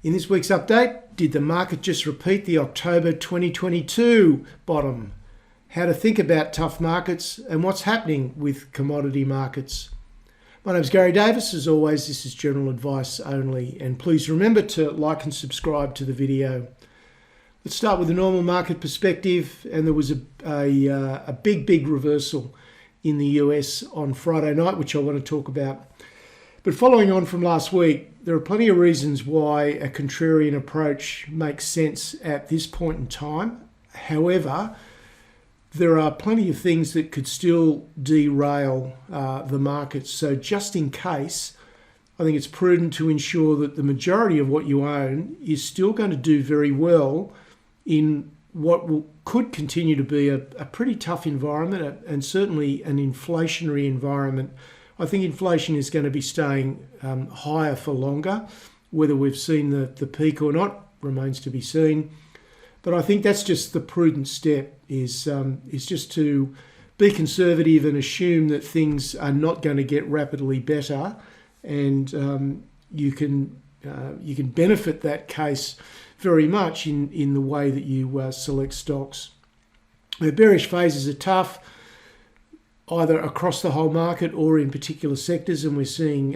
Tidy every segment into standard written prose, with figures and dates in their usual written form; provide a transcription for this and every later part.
In this week's update, did the market just repeat the October 2022 bottom? How to think about tough markets and what's happening with commodity markets. My name's Garry Davis. As always, this is general advice only, and please remember to like and subscribe to the video. Let's start with the normal market perspective, and there was a big reversal in the US on Friday night, which I want to talk about. But following on from last week, there are plenty of reasons why a contrarian approach makes sense at this point in time. However, there are plenty of things that could still derail the market. So just in case, I think it's prudent to ensure that the majority of what you own is still going to do very well in what could continue to be a pretty tough environment, and certainly an inflationary environment. I think inflation is going to be staying higher for longer. Whether we've seen the peak or not remains to be seen. But I think that's just the prudent step, is just to be conservative and assume that things are not going to get rapidly better, and you can benefit that case very much in the way that you select stocks. The bearish phases are tough, either across the whole market or in particular sectors, and we're seeing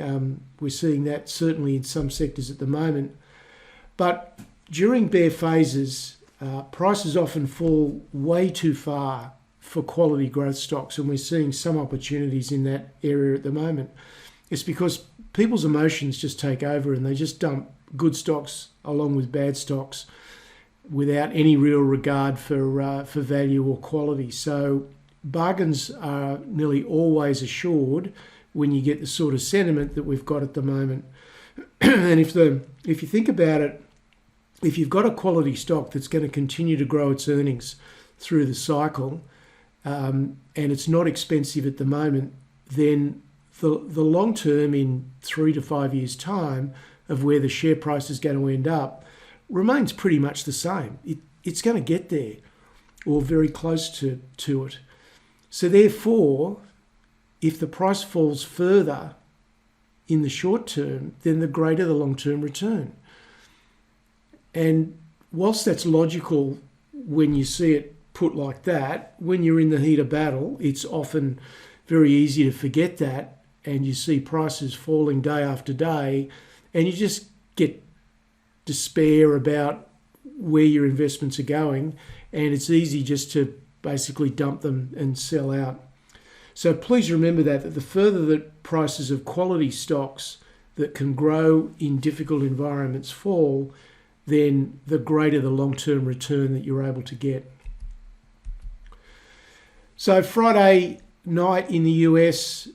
that certainly in some sectors at the moment. But during bear phases, prices often fall way too far for quality growth stocks, and we're seeing some opportunities in that area at the moment. It's because people's emotions just take over and they just dump good stocks along with bad stocks without any real regard for value or quality. So bargains are nearly always assured when you get the sort of sentiment that we've got at the moment. And if you think about it, if you've got a quality stock that's going to continue to grow its earnings through the cycle, and it's not expensive at the moment, then the long term, in 3 to 5 years' time, of where the share price is going to end up remains pretty much the same. It's going to get there, or very close to it. So therefore, if the price falls further in the short term, then the greater the long-term return. And whilst that's logical when you see it put like that, when you're in the heat of battle, it's often very easy to forget that, and you see prices falling day after day, and you just get despair about where your investments are going, and it's easy just to basically dump them and sell out. So please remember that the further that prices of quality stocks that can grow in difficult environments fall, then the greater the long-term return that you're able to get. So Friday night in the US,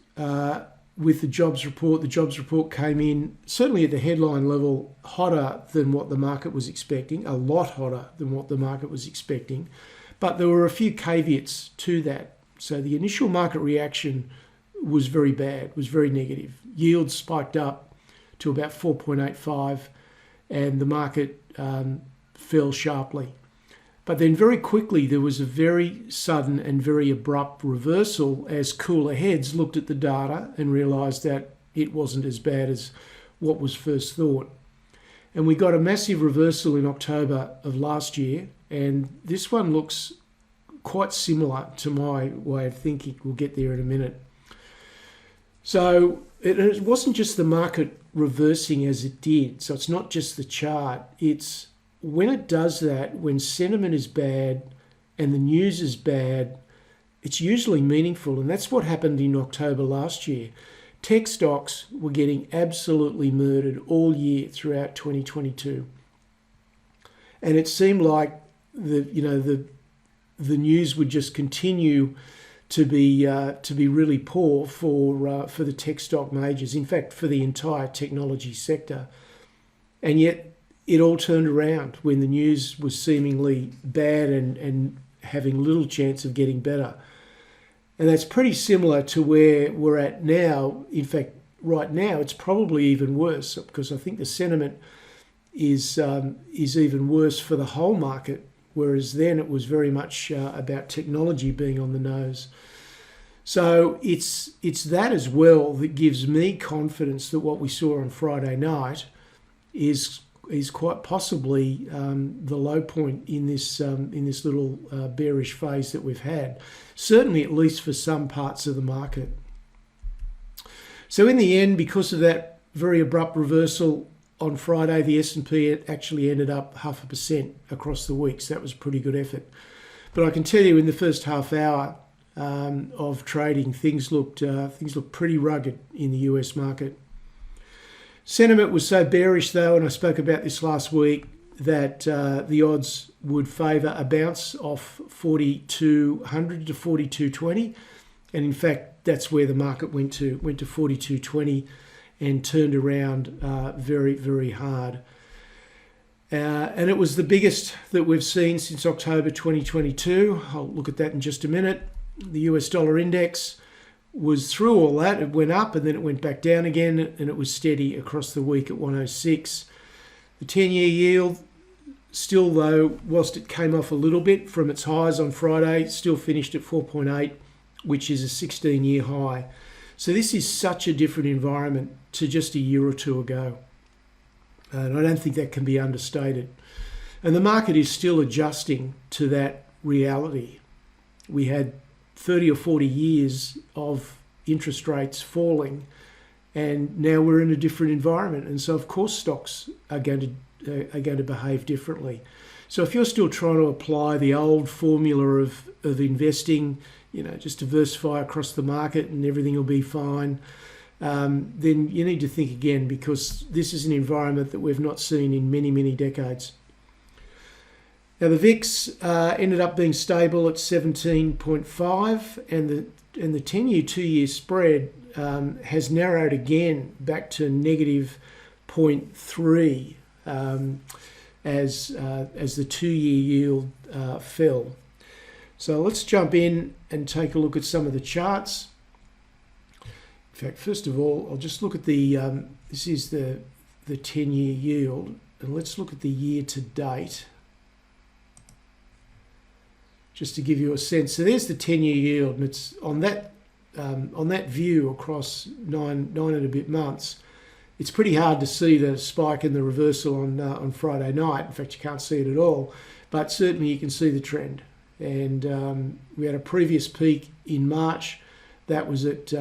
with the jobs report came in, certainly at the headline level, hotter than what the market was expecting, a lot hotter than what the market was expecting. But there were a few caveats to that. So the initial market reaction was very bad, was very negative. Yields spiked up to about 4.85, and the market fell sharply. But then very quickly there was a very sudden and very abrupt reversal as cooler heads looked at the data and realised that it wasn't as bad as what was first thought. And we got a massive reversal in October of last year, and this one looks quite similar to my way of thinking. We'll get there in a minute. So it wasn't just the market reversing as it did. So it's not just the chart. It's when it does that, when sentiment is bad and the news is bad, it's usually meaningful. And that's what happened in October last year. Tech stocks were getting absolutely murdered all year throughout 2022. And it seemed like the news would just continue to be really poor for the tech stock majors. In fact, for the entire technology sector. And yet it all turned around when the news was seemingly bad and having little chance of getting better. And that's pretty similar to where we're at now. In fact, right now, it's probably even worse, because I think the sentiment is even worse for the whole market, whereas then it was very much about technology being on the nose. So it's that as well that gives me confidence that what we saw on Friday night is quite possibly the low point in this little bearish phase that we've had. Certainly, at least for some parts of the market. So in the end, because of that very abrupt reversal on Friday, the S&P actually ended up 0.5% across the week. So that was a pretty good effort. But I can tell you, in the first half hour of trading, things looked pretty rugged in the US market. Sentiment was so bearish, though, and I spoke about this last week, that the odds would favour a bounce off 4,200 to 4,220, and in fact, that's where the market went to 4,220 and turned around very, very hard. And it was the biggest that we've seen since October 2022. I'll look at that in just a minute. The US dollar index was through all that. It went up and then it went back down again, and it was steady across the week at 106. The 10-year yield, still though, whilst it came off a little bit from its highs on Friday, still finished at 4.8, which is a 16-year high. So this is such a different environment to just a year or two ago. And I don't think that can be understated. And the market is still adjusting to that reality. We had 30 or 40 years of interest rates falling, and now we're in a different environment. And so, of course, stocks are going to behave differently. So if you're still trying to apply the old formula of investing, just diversify across the market and everything will be fine, then you need to think again, because this is an environment that we've not seen in many, many decades. Now the VIX ended up being stable at 17.5, and the 10-year, 2-year spread has narrowed again back to negative 0.3 as the 2-year yield fell. So let's jump in and take a look at some of the charts. In fact, first of all, I'll just look at this is the 10-year yield, and let's look at the year to date, just to give you a sense. So there's the 10-year yield, and it's on that view across nine and a bit months. It's pretty hard to see the spike in the reversal on Friday night. In fact, you can't see it at all, but certainly you can see the trend. And we had a previous peak in March that was at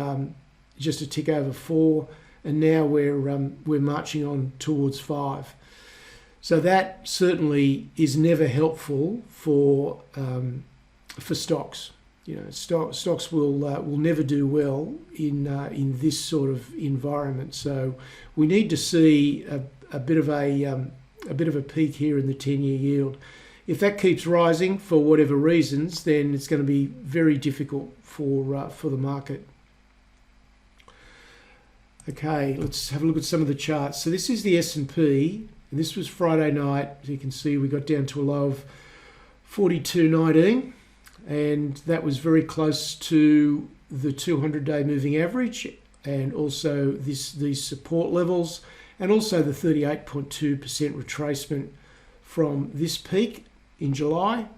just a tick over 4, and now we're marching on towards 5. So that certainly is never helpful for stocks. Stocks will never do well in this sort of environment. So we need to see a bit of a peak here in the 10-year yield. If that keeps rising for whatever reasons, then it's going to be very difficult for the market. Okay, let's have a look at some of the charts. So this is the S&P, and this was Friday night. As you can see, we got down to a low of 42.19, and that was very close to the 200-day moving average, and also these support levels, and also the 38.2% retracement from this peak in July,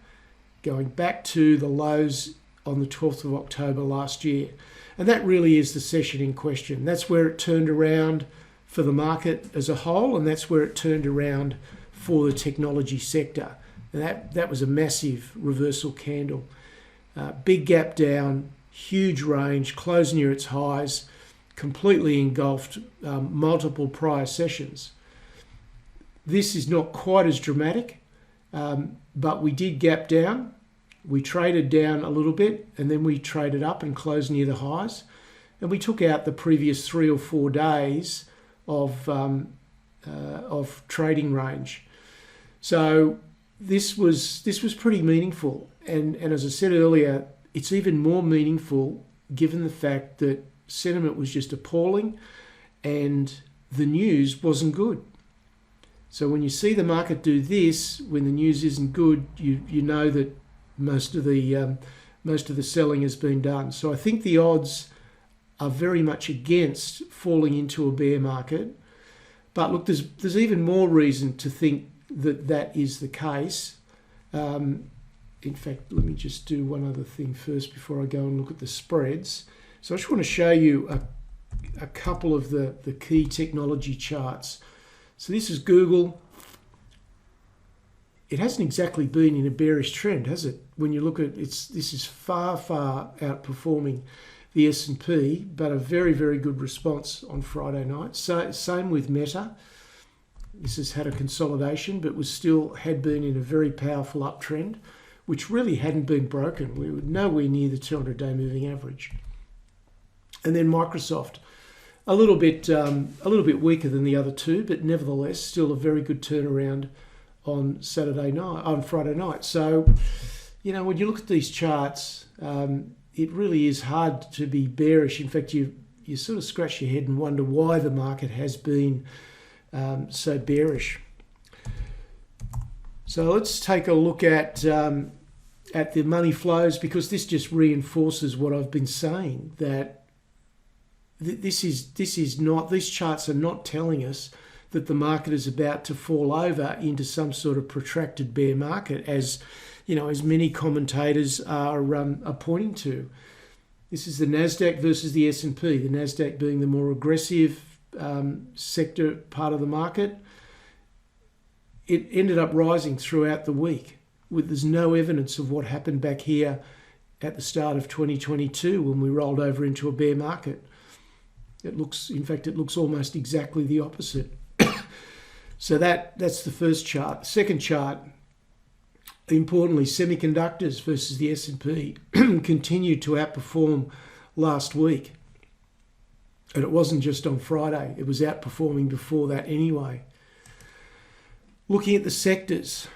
going back to the lows on the 12th of October last year. And that really is the session in question. That's where it turned around for the market as a whole, and that's where it turned around for the technology sector. And that was a massive reversal candle. Big gap down, huge range, closed near its highs, completely engulfed multiple prior sessions. This is not quite as dramatic, but we did gap down. We traded down a little bit, and then we traded up and closed near the highs. And we took out the previous 3 or 4 days of trading range. So this was pretty meaningful. And as I said earlier, it's even more meaningful given the fact that sentiment was just appalling and the news wasn't good. So when you see the market do this, when the news isn't good, you know that most of the selling has been done. So I think the odds are very much against falling into a bear market. But look, there's even more reason to think that is the case. In fact, let me just do one other thing first before I go and look at the spreads. So I just want to show you a couple of the key technology charts. So this is Google, it hasn't exactly been in a bearish trend, has it? When you look at this is far outperforming the S&P, but a very, very good response on Friday night. So same with Meta. This has had a consolidation, but had been in a very powerful uptrend, which really hadn't been broken. We were nowhere near the 200-day moving average. And then Microsoft, a little bit weaker than the other two, but nevertheless still a very good turnaround on Friday night. So, when you look at these charts, it really is hard to be bearish. In fact, you sort of scratch your head and wonder why the market has been so bearish. So let's take a look at the money flows, because this just reinforces what I've been saying, that these charts are not telling us that the market is about to fall over into some sort of protracted bear market, as many commentators are pointing to. This is the Nasdaq versus the S&P. The Nasdaq being the more aggressive sector part of the market. It ended up rising throughout the week. There's no evidence of what happened back here at the start of 2022 when we rolled over into a bear market. It looks almost exactly the opposite. So that's the first chart. The second chart, importantly, semiconductors versus the S&P continued to outperform last week. And it wasn't just on Friday. It was outperforming before that anyway. Looking at the sectors,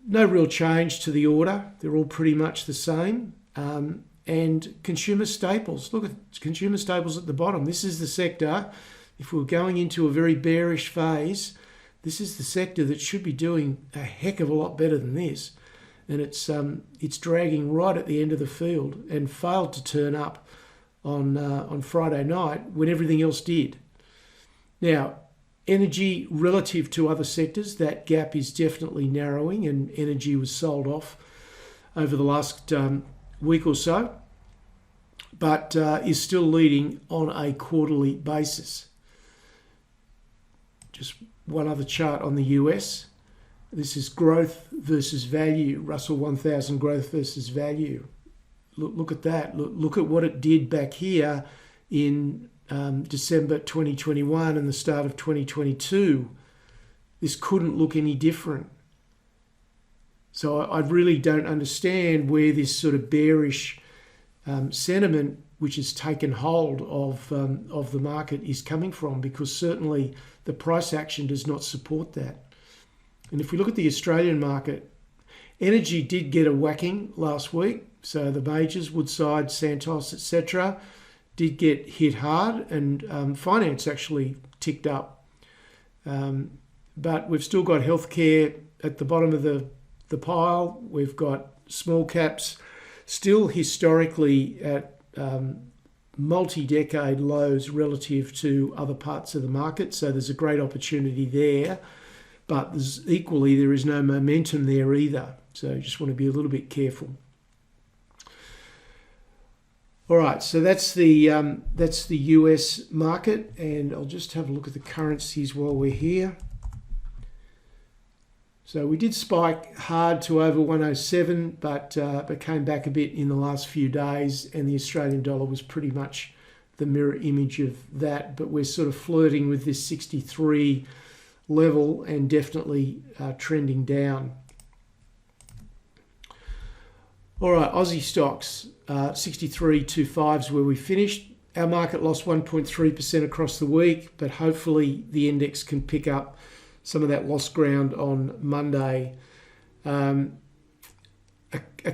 no real change to the order. They're all pretty much the same. And consumer staples. Look at consumer staples at the bottom. This is the sector, if we're going into a very bearish phase, this is the sector that should be doing a heck of a lot better than this. And it's dragging right at the end of the field and failed to turn up on Friday night when everything else did. Now, energy relative to other sectors, that gap is definitely narrowing, and energy was sold off over the last week or so, but is still leading on a quarterly basis. Just one other chart on the US. This is growth versus value, Russell 1000 growth versus value. Look at that. Look at what it did back here in December 2021 and the start of 2022. This couldn't look any different. So I really don't understand where this sort of bearish sentiment, which has taken hold of the market, is coming from, because certainly the price action does not support that. And if we look at the Australian market, energy did get a whacking last week. So the majors, Woodside, Santos, etc., did get hit hard, and finance actually ticked up. But we've still got healthcare at the bottom of the pile. We've got small caps still historically at multi-decade lows relative to other parts of the market. So there's a great opportunity there. But there is no momentum there either. So you just want to be a little bit careful. All right, so that's the US market, and I'll just have a look at the currencies while we're here. So we did spike hard to over 107, but came back a bit in the last few days, and the Australian dollar was pretty much the mirror image of that. But we're sort of flirting with this 63 level and definitely trending down. All right, Aussie Stocks, 63.25 is where we finished. Our market lost 1.3% across the week, but hopefully the index can pick up some of that lost ground on Monday. A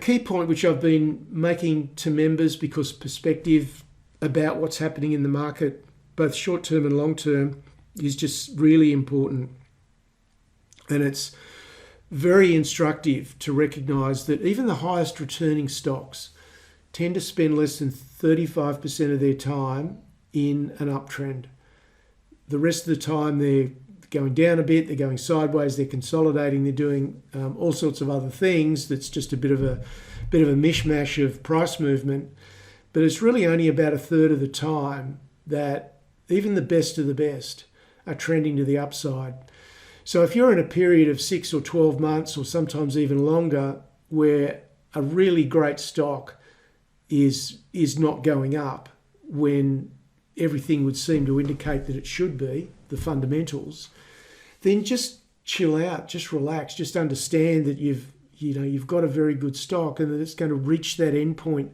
key point which I've been making to members, because perspective about what's happening in the market, both short-term and long-term, is just really important. And it's very instructive to recognise that even the highest returning stocks tend to spend less than 35% of their time in an uptrend. The rest of the time they're going down a bit, they're going sideways, they're consolidating, they're doing all sorts of other things. That's just a bit of a mishmash of price movement. But it's really only about a third of the time that even the best of the best are trending to the upside. So if you're in a period of 6 or 12 months or sometimes even longer where a really great stock is not going up when everything would seem to indicate that it should be, the fundamentals, then just chill out, just relax, just understand that you've got a very good stock and that it's going to reach that end point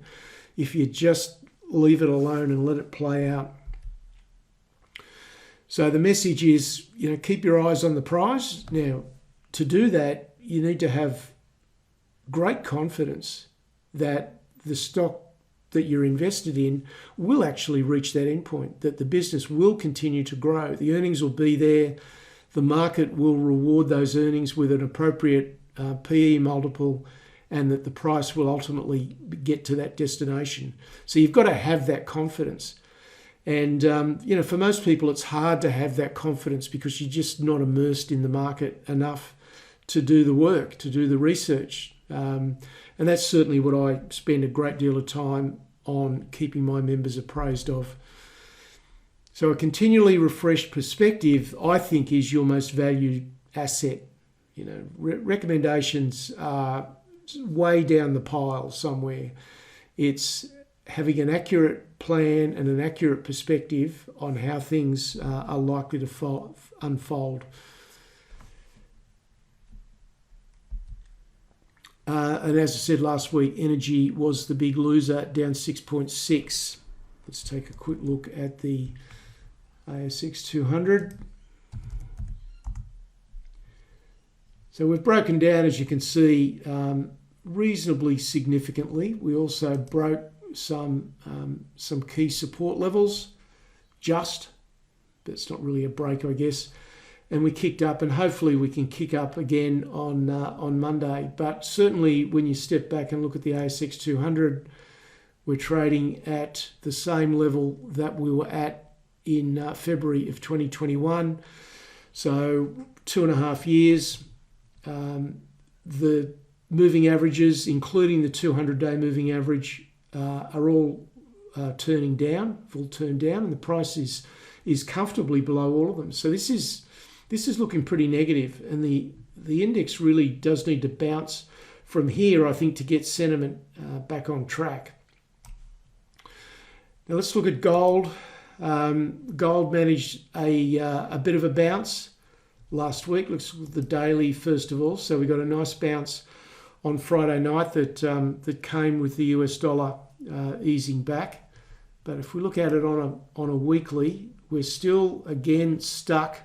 if you just leave it alone and let it play out. So the message is, keep your eyes on the prize. Now, to do that, you need to have great confidence that the stock that you're invested in will actually reach that endpoint, that the business will continue to grow. The earnings will be there. The market will reward those earnings with an appropriate PE multiple, and that the price will ultimately get to that destination. So you've got to have that confidence. And, for most people, it's hard to have that confidence because you're just not immersed in the market enough to do the work, to do the research. And that's certainly what I spend a great deal of time on keeping my members appraised of. So a continually refreshed perspective, I think, is your most valued asset. Recommendations are way down the pile somewhere. It's having an accurate plan and an accurate perspective on how things are likely to unfold. And as I said last week, energy was the big loser, down 6.6. Let's take a quick look at the ASX 200. So we've broken down, as you can see, reasonably significantly. We also broke some key support levels, but it's not really a break, I guess. And we kicked up, and hopefully we can kick up again on Monday. But certainly when you step back and look at the ASX 200, we're trading at the same level that we were at in February of 2021. So 2.5 years. The moving averages, including the 200-day moving average, are all turning down, full turn down, and the price is comfortably below all of them. So this is looking pretty negative, and the index really does need to bounce from here, I think, to get sentiment back on track. Now let's look at gold. Gold managed a bit of a bounce last week. Let's look at the daily first of all. So we got a nice bounce on Friday night that came with the US dollar easing back. But if we look at it on a weekly, we're still again stuck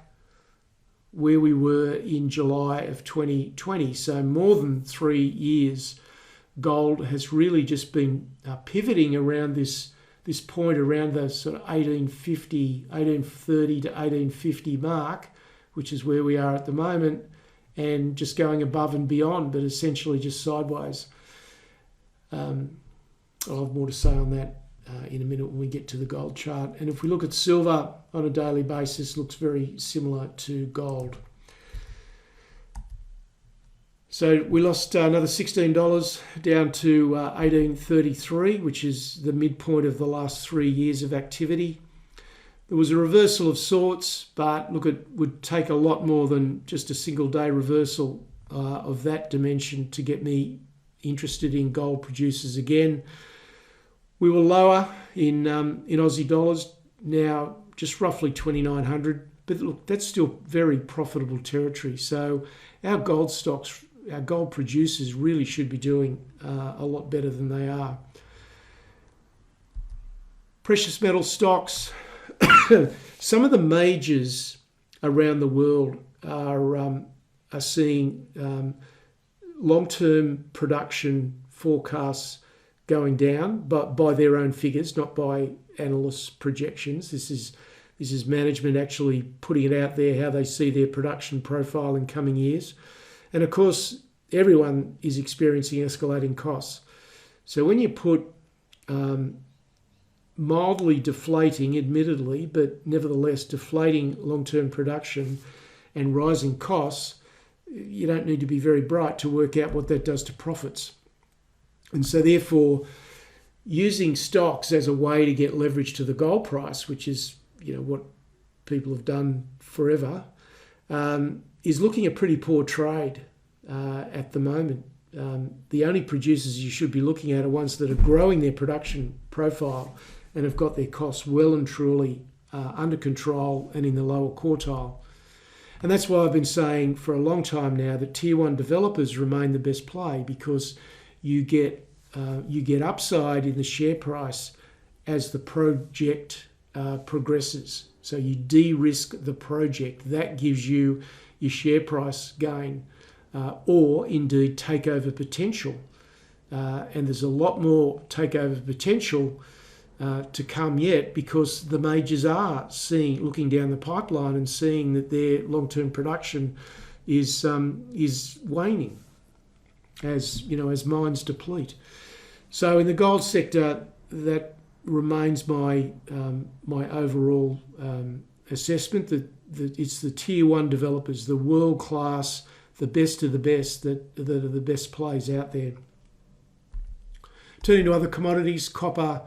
where we were in July of 2020. So more than 3 years, gold has really just been pivoting around this point around the sort of 1830 to 1850 mark, which is where we are at the moment, and just going above and beyond, but essentially just sideways. I'll have more to say on that in a minute when we get to the gold chart. And if we look at silver on a daily basis, looks very similar to gold. So we lost another $16 down to 1833, which is the midpoint of the last 3 years of activity. There was a reversal of sorts, but look, it would take a lot more than just a single day reversal of that dimension to get me interested in gold producers again. We were lower in Aussie dollars, now just roughly 2,900, but look, that's still very profitable territory. So our gold stocks, our gold producers really should be doing a lot better than they are. Precious metal stocks, some of the majors around the world are seeing long-term production forecasts going down, but by their own figures, not by analysts' projections. This is management actually putting it out there, how they see their production profile in coming years. And of course, everyone is experiencing escalating costs. So when you put mildly deflating, admittedly, but nevertheless deflating long-term production and rising costs, you don't need to be very bright to work out what that does to profits. And so therefore, using stocks as a way to get leverage to the gold price, which is what people have done forever, is looking a pretty poor trade at the moment. The only producers you should be looking at are ones that are growing their production profile and have got their costs well and truly under control and in the lower quartile. And that's why I've been saying for a long time now that Tier 1 developers remain the best play, because you get upside in the share price as the project progresses. So you de-risk the project. That gives you your share price gain, or indeed takeover potential. And there's a lot more takeover potential to come yet, because the majors are looking down the pipeline and seeing that their long-term production is waning as mines deplete. So in the gold sector, that remains my overall assessment that it's the Tier 1 developers, the world class, the best of the best that are the best plays out there. Turning to other commodities, copper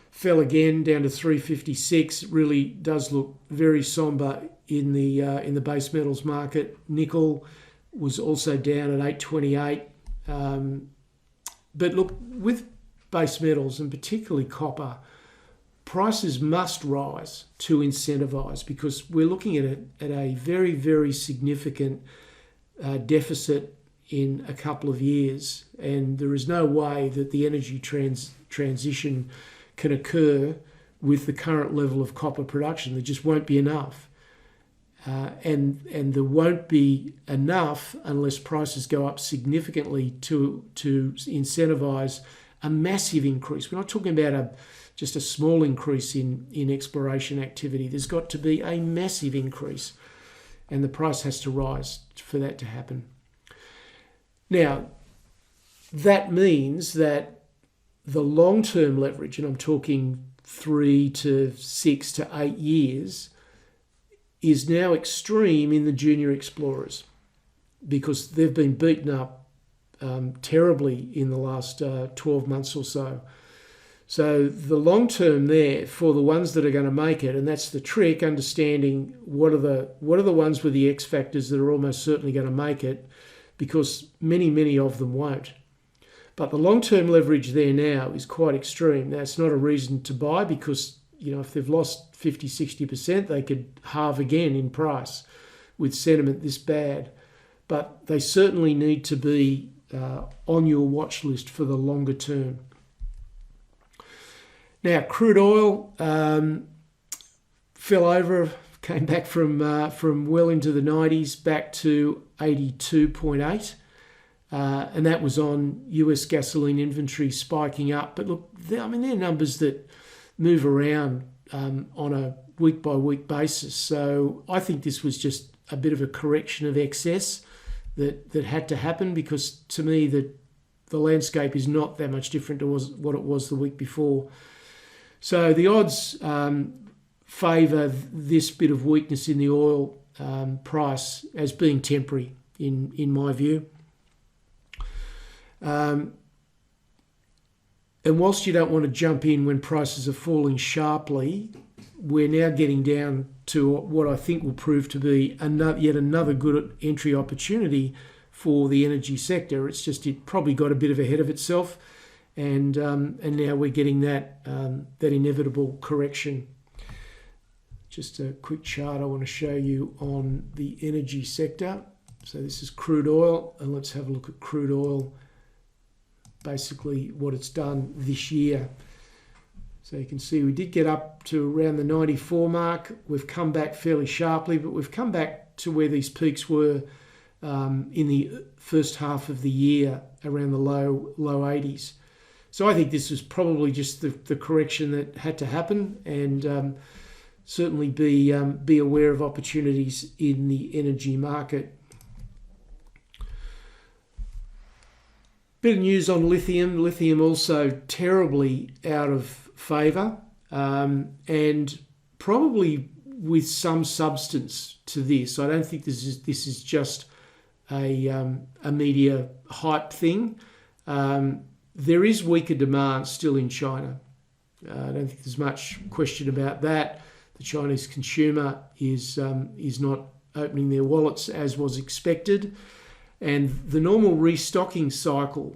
fell again down to 356. It really does look very sombre in the base metals market. Nickel was also down at 828. But look, with base metals and particularly copper, prices must rise to incentivise, because we're looking at a very, very significant deficit in a couple of years, and there is no way that the energy transition can occur with the current level of copper production. There just won't be enough. And there won't be enough unless prices go up significantly to incentivise a massive increase. We're not talking about just a small increase in exploration activity. There's got to be a massive increase, and the price has to rise for that to happen. Now, that means that the long-term leverage, and I'm talking 3 to 6 to 8 years, is now extreme in the junior explorers, because they've been beaten up terribly in the last 12 months or so. So the long term there for the ones that are going to make it, and that's the trick, understanding what are the ones with the X factors that are almost certainly going to make it, because many of them won't. But the long-term leverage there now is quite extreme. Now, it's not a reason to buy, because if they've lost 50, 60%, they could halve again in price with sentiment this bad. But they certainly need to be on your watch list for the longer term. Now, crude oil fell over, came back from well into the 90s back to 82.8. And that was on US gasoline inventory spiking up. But look, they're numbers that move around on a week-by-week basis. So I think this was just a bit of a correction of excess that had to happen, because to me the landscape is not that much different to what it was the week before. So the odds favour this bit of weakness in the oil price as being temporary, in my view. And whilst you don't want to jump in when prices are falling sharply, we're now getting down to what I think will prove to be yet another good entry opportunity for the energy sector. It's just it probably got a bit ahead of itself, and now we're getting that inevitable correction. Just a quick chart I want to show you on the energy sector. So this is crude oil, and let's have a look at crude oil, basically what it's done this year. So you can see we did get up to around the 94 mark. We've come back fairly sharply, but we've come back to where these peaks were in the first half of the year, around the low 80s. So I think this was probably just the correction that had to happen, and certainly be aware of opportunities in the energy market. Bit of news on lithium. Lithium also terribly out of favour, and probably with some substance to this. I don't think this is just a media hype thing. There is weaker demand still in China. I don't think there's much question about that. The Chinese consumer is not opening their wallets as was expected. And the normal restocking cycle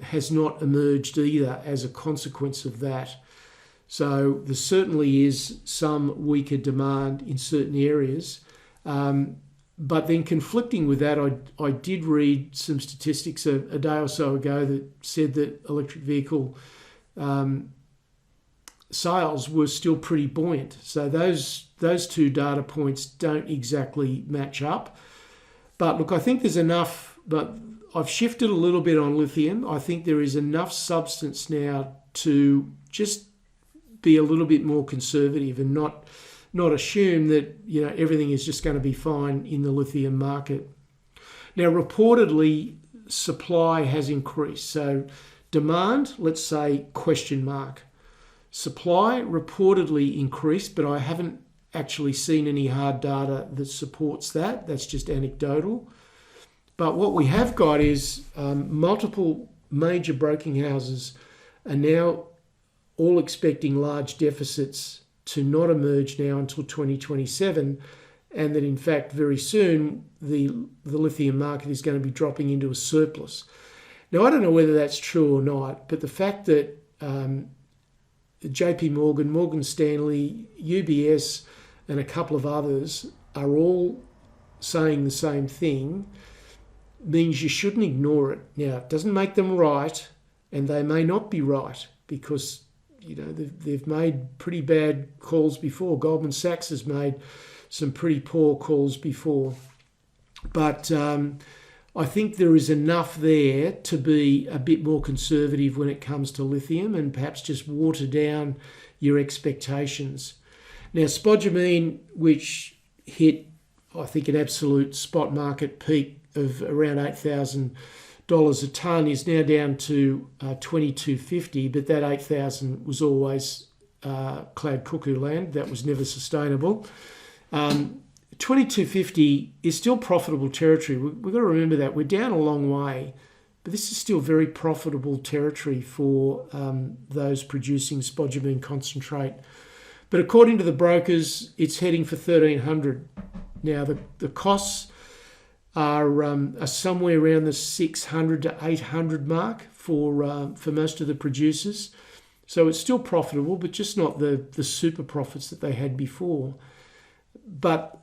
has not emerged either as a consequence of that. So there certainly is some weaker demand in certain areas. But then conflicting with that, I did read some statistics a day or so ago that said that electric vehicle sales were still pretty buoyant. So those two data points don't exactly match up. But look, I think there's enough, but I've shifted a little bit on lithium. I think there is enough substance now to just be a little bit more conservative and not assume that everything is just going to be fine in the lithium market. Now, reportedly, supply has increased. So demand, let's say, question mark. Supply reportedly increased, but I haven't actually seen any hard data that supports that. That's just anecdotal. But what we have got is multiple major broking houses are now all expecting large deficits to not emerge now until 2027, and that in fact very soon the lithium market is going to be dropping into a surplus. Now, I don't know whether that's true or not, but the fact that JP Morgan, Morgan Stanley, UBS and a couple of others are all saying the same thing means you shouldn't ignore it. Now, it doesn't make them right, and they may not be right because they've made pretty bad calls before. Goldman Sachs has made some pretty poor calls before. But I think there is enough there to be a bit more conservative when it comes to lithium and perhaps just water down your expectations. Now, spodumene, which hit, I think, an absolute spot market peak of around $8,000 a tonne, is now down to $2,250, but that $8,000 was always cloud cuckoo land. That was never sustainable. $2,250 is still profitable territory. We've got to remember that. We're down a long way, but this is still very profitable territory for those producing spodumene concentrate. But according to the brokers, it's heading for $1,300. Now, the costs are somewhere around the 600 to 800 mark for most of the producers. So it's still profitable, but just not the super profits that they had before. But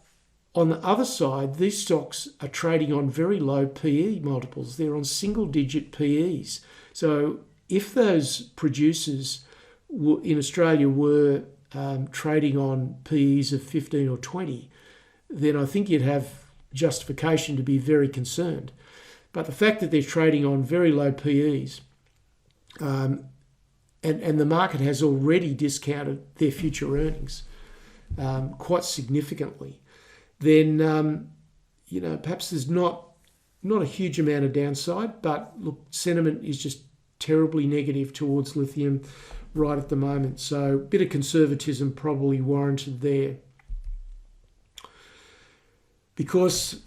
on the other side, these stocks are trading on very low PE multiples. They're on single-digit PEs. So if those producers in Australia were trading on PEs of 15 or 20, then I think you'd have justification to be very concerned. But the fact that they're trading on very low PEs and the market has already discounted their future earnings quite significantly, then perhaps there's not a huge amount of downside, but look, sentiment is just terribly negative towards lithium right at the moment. So a bit of conservatism probably warranted there, because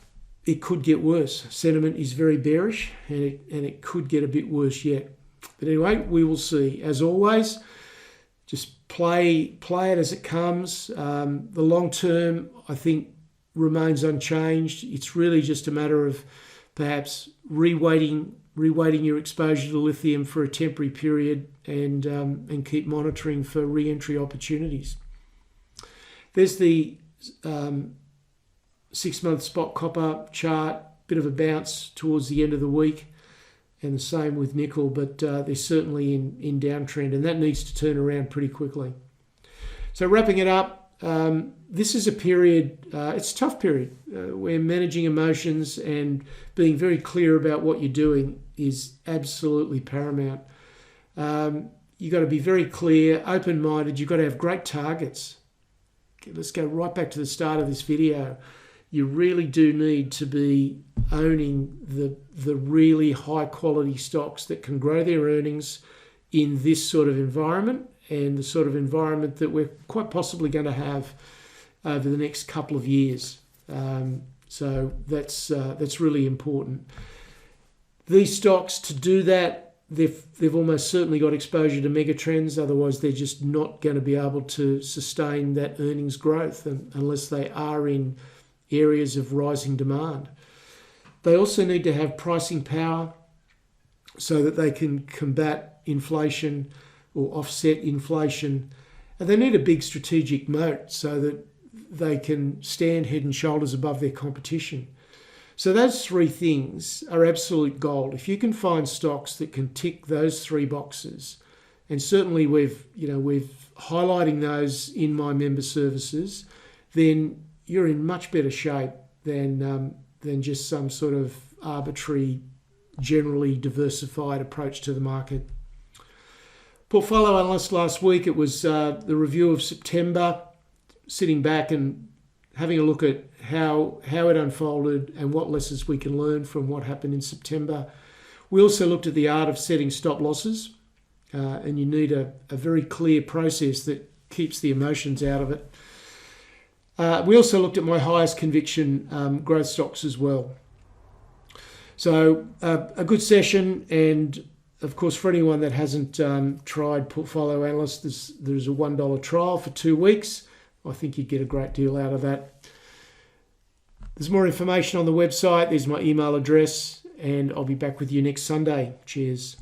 it could get worse. Sentiment is very bearish, and it could get a bit worse yet. But anyway, we will see. As always, just play it as it comes. The long term, I think, remains unchanged. It's really just a matter of perhaps reweighting your exposure to lithium for a temporary period and keep monitoring for re-entry opportunities. There's the 6-month spot copper chart, bit of a bounce towards the end of the week, and the same with nickel, but they're certainly in downtrend, and that needs to turn around pretty quickly. So wrapping it up, this is a period, it's a tough period, where managing emotions and being very clear about what you're doing is absolutely paramount. You've got to be very clear, open-minded, you've got to have great targets. Okay, let's go right back to the start of this video. You really do need to be owning the really high quality stocks that can grow their earnings in this sort of environment, and the sort of environment that we're quite possibly going to have over the next couple of years. So that's really important. These stocks, to do that, they've almost certainly got exposure to megatrends. Otherwise, they're just not going to be able to sustain that earnings growth unless they are in areas of rising demand. They also need to have pricing power so that they can combat inflation or offset inflation. And they need a big strategic moat so that they can stand head and shoulders above their competition. So those three things are absolute gold. If you can find stocks that can tick those three boxes, and certainly we've highlighting those in my member services, then you're in much better shape than just some sort of arbitrary, generally diversified approach to the market. Portfolio analyst last week, it was the review of September, sitting back and having a look at how it unfolded and what lessons we can learn from what happened in September. We also looked at the art of setting stop losses, and you need a very clear process that keeps the emotions out of it. We also looked at my highest conviction growth stocks as well. So a good session, and of course for anyone that hasn't tried Portfolio Analyst, there's a $1 trial for 2 weeks. I think you'd get a great deal out of that. There's more information on the website. There's my email address, and I'll be back with you next Sunday. Cheers.